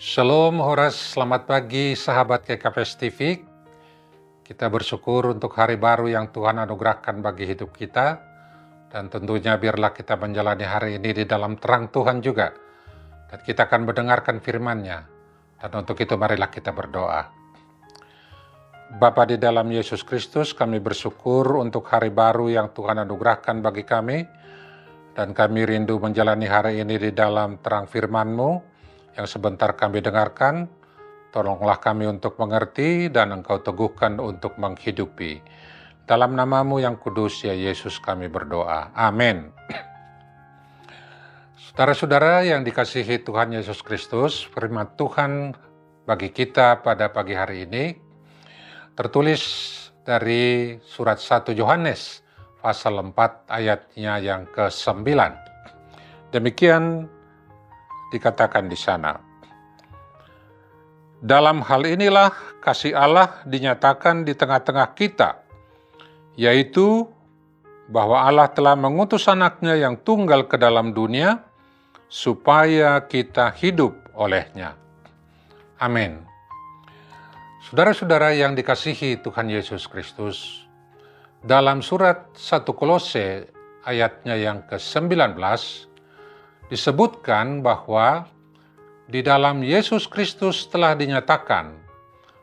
Shalom Horas, selamat pagi sahabat KKPS TV. Kita bersyukur untuk hari baru yang Tuhan anugerahkan bagi hidup kita. Dan tentunya biarlah kita menjalani hari ini di dalam terang Tuhan juga. Dan kita akan mendengarkan firman-Nya. Dan untuk itu marilah kita berdoa. Bapa di dalam Yesus Kristus, kami bersyukur untuk hari baru yang Tuhan anugerahkan bagi kami. Dan kami rindu menjalani hari ini di dalam terang firman-Mu yang sebentar kami dengarkan. Tolonglah kami untuk mengerti dan Engkau teguhkan untuk menghidupi. Dalam nama-Mu yang kudus ya Yesus kami berdoa. Amin. Saudara-saudara yang dikasihi Tuhan Yesus Kristus, firman Tuhan bagi kita pada pagi hari ini tertulis dari surat 1 Yohanes pasal 4 ayatnya yang ke-9. Demikian dikatakan di sana. Dalam hal inilah kasih Allah dinyatakan di tengah-tengah kita, yaitu bahwa Allah telah mengutus anaknya yang tunggal ke dalam dunia, supaya kita hidup olehnya. Amin. Saudara-saudara yang dikasihi Tuhan Yesus Kristus, dalam surat 1 Kolose ayatnya yang ke-19, disebutkan bahwa di dalam Yesus Kristus telah dinyatakan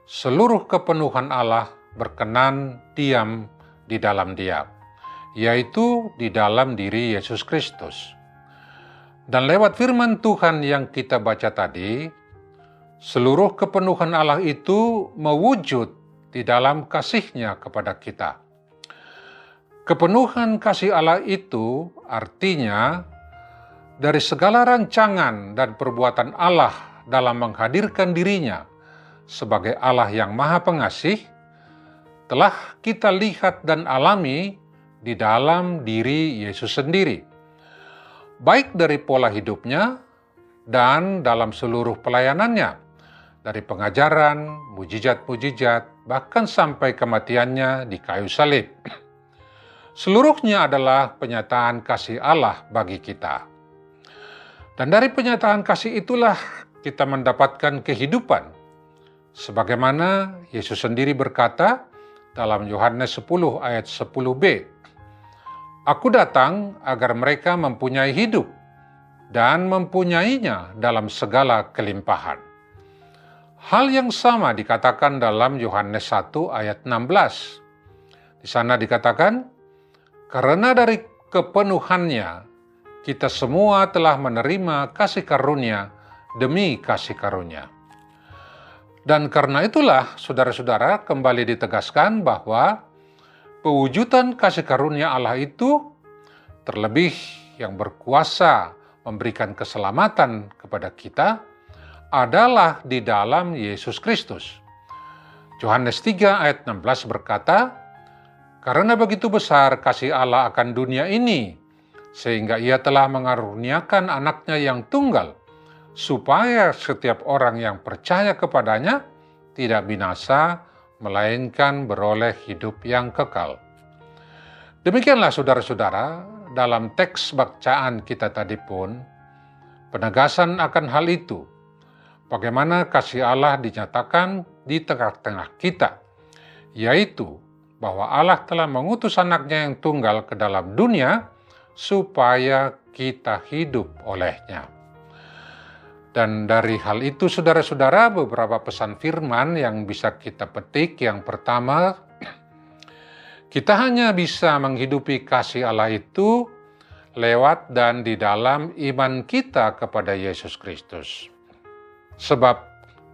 seluruh kepenuhan Allah berkenan diam di dalam Dia, yaitu di dalam diri Yesus Kristus. Dan lewat firman Tuhan yang kita baca tadi, seluruh kepenuhan Allah itu mewujud di dalam kasih-Nya kepada kita. Kepenuhan kasih Allah itu artinya dari segala rancangan dan perbuatan Allah dalam menghadirkan dirinya sebagai Allah yang Maha Pengasih, telah kita lihat dan alami di dalam diri Yesus sendiri. Baik dari pola hidupnya dan dalam seluruh pelayanannya, dari pengajaran, mujizat-mujizat, bahkan sampai kematiannya di kayu salib. Seluruhnya adalah penyataan kasih Allah bagi kita. Dan dari penyataan kasih itulah kita mendapatkan kehidupan. Sebagaimana Yesus sendiri berkata dalam Yohanes 10 ayat 10b, Aku datang agar mereka mempunyai hidup dan mempunyainya dalam segala kelimpahan. Hal yang sama dikatakan dalam Yohanes 1 ayat 16. Di sana dikatakan, karena dari kepenuhannya kita semua telah menerima kasih karunia demi kasih karunia. Dan karena itulah, saudara-saudara, kembali ditegaskan bahwa pewujudan kasih karunia Allah itu terlebih yang berkuasa memberikan keselamatan kepada kita adalah di dalam Yesus Kristus. Yohanes 3 ayat 16 berkata, karena begitu besar kasih Allah akan dunia ini, sehingga Ia telah mengaruniakan anaknya yang tunggal, supaya setiap orang yang percaya kepadanya tidak binasa, melainkan beroleh hidup yang kekal. Demikianlah saudara-saudara, dalam teks bacaan kita tadi pun, penegasan akan hal itu, bagaimana kasih Allah dinyatakan di tengah-tengah kita, yaitu bahwa Allah telah mengutus anaknya yang tunggal ke dalam dunia, supaya kita hidup olehnya. Dan dari hal itu saudara-saudara, beberapa pesan firman yang bisa kita petik. Yang pertama, kita hanya bisa menghidupi kasih Allah itu lewat dan di dalam iman kita kepada Yesus Kristus. Sebab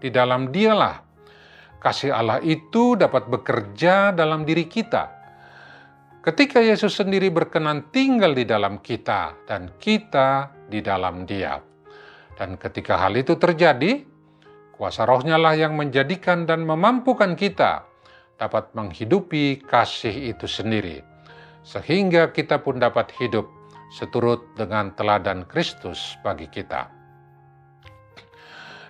di dalam Dialah kasih Allah itu dapat bekerja dalam diri kita. Ketika Yesus sendiri berkenan tinggal di dalam kita dan kita di dalam Dia. Dan ketika hal itu terjadi, kuasa Roh-Nya lah yang menjadikan dan memampukan kita dapat menghidupi kasih itu sendiri. Sehingga kita pun dapat hidup seturut dengan teladan Kristus bagi kita.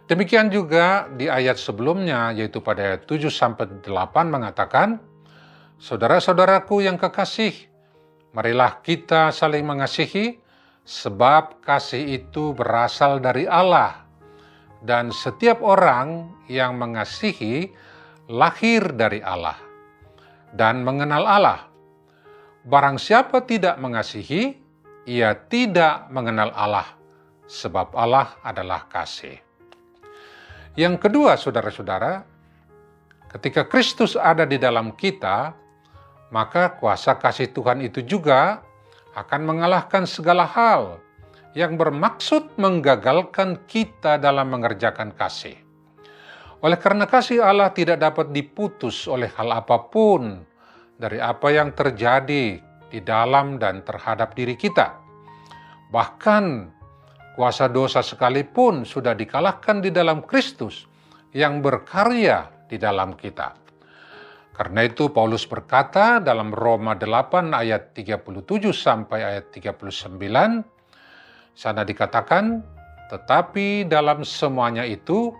Demikian juga di ayat sebelumnya, yaitu pada ayat 7-8 mengatakan, Saudara-saudaraku yang kekasih, marilah kita saling mengasihi, sebab kasih itu berasal dari Allah. dan setiap orang yang mengasihi lahir dari Allah dan mengenal Allah. Barang siapa tidak mengasihi, ia tidak mengenal Allah, sebab Allah adalah kasih. Yang kedua, saudara-saudara, ketika Kristus ada di dalam kita, maka kuasa kasih Tuhan itu juga akan mengalahkan segala hal yang bermaksud menggagalkan kita dalam mengerjakan kasih. Oleh karena kasih Allah tidak dapat diputus oleh hal apapun dari apa yang terjadi di dalam dan terhadap diri kita. Bahkan kuasa dosa sekalipun sudah dikalahkan di dalam Kristus yang berkarya di dalam kita. Karena itu Paulus berkata dalam Roma 8 ayat 37 sampai ayat 39, sana dikatakan, tetapi dalam semuanya itu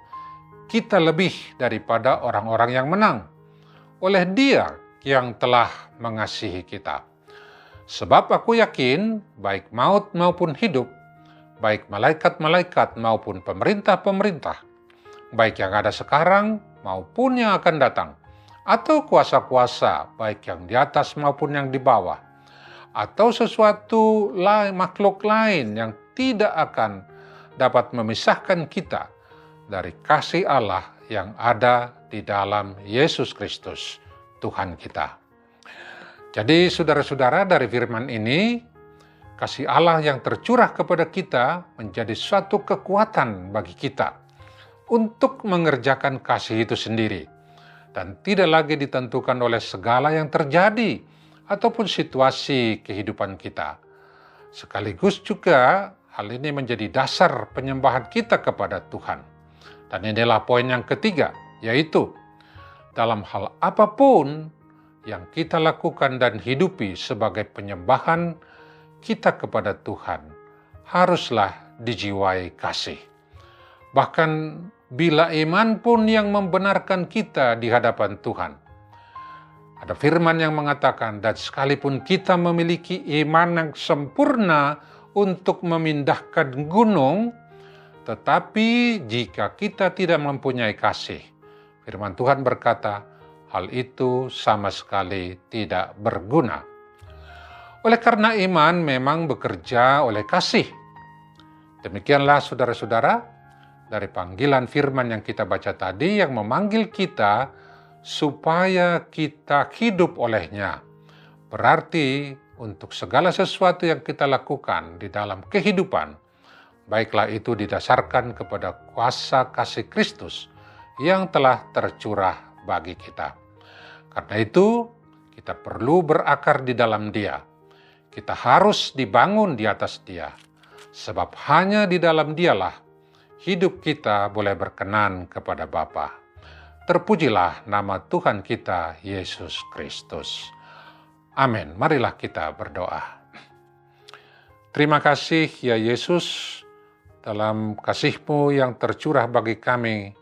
kita lebih daripada orang-orang yang menang oleh Dia yang telah mengasihi kita. Sebab aku yakin baik maut maupun hidup, baik malaikat-malaikat maupun pemerintah-pemerintah, baik yang ada sekarang maupun yang akan datang, atau kuasa-kuasa baik yang di atas maupun yang di bawah, atau sesuatu makhluk lain yang tidak akan dapat memisahkan kita dari kasih Allah yang ada di dalam Yesus Kristus, Tuhan kita. Jadi saudara-saudara, dari firman ini, kasih Allah yang tercurah kepada kita menjadi suatu kekuatan bagi kita untuk mengerjakan kasih itu sendiri, dan tidak lagi ditentukan oleh segala yang terjadi ataupun situasi kehidupan kita. Sekaligus juga hal ini menjadi dasar penyembahan kita kepada Tuhan. Dan inilah poin yang ketiga, yaitu dalam hal apapun yang kita lakukan dan hidupi sebagai penyembahan kita kepada Tuhan, haruslah dijiwai kasih. Bahkan bila iman pun yang membenarkan kita di hadapan Tuhan. Ada firman yang mengatakan, dan sekalipun kita memiliki iman yang sempurna untuk memindahkan gunung, tetapi jika kita tidak mempunyai kasih, firman Tuhan berkata, hal itu sama sekali tidak berguna. Oleh karena iman memang bekerja oleh kasih. Demikianlah saudara-saudara, dari panggilan firman yang kita baca tadi yang memanggil kita supaya kita hidup olehnya. Berarti untuk segala sesuatu yang kita lakukan di dalam kehidupan, baiklah itu didasarkan kepada kuasa kasih Kristus yang telah tercurah bagi kita. Karena itu, kita perlu berakar di dalam Dia. Kita harus dibangun di atas Dia. Sebab hanya di dalam Dialah hidup kita boleh berkenan kepada Bapa. Terpujilah nama Tuhan kita, Yesus Kristus. Amin. Marilah kita berdoa. Terima kasih ya Yesus, dalam kasih-Mu yang tercurah bagi kami,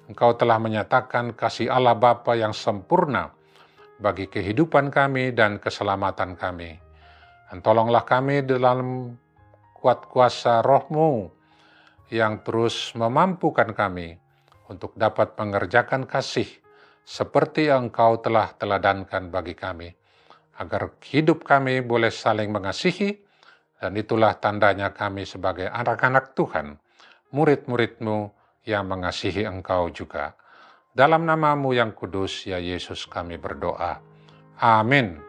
Engkau telah menyatakan kasih Allah Bapa yang sempurna bagi kehidupan kami dan keselamatan kami. Dan tolonglah kami dalam kuat kuasa Roh-Mu yang terus memampukan kami untuk dapat mengerjakan kasih seperti yang Engkau telah teladankan bagi kami, agar hidup kami boleh saling mengasihi, dan itulah tandanya kami sebagai anak-anak Tuhan, murid-murid-Mu yang mengasihi Engkau juga. Dalam nama-Mu yang kudus, ya Yesus, kami berdoa. Amin.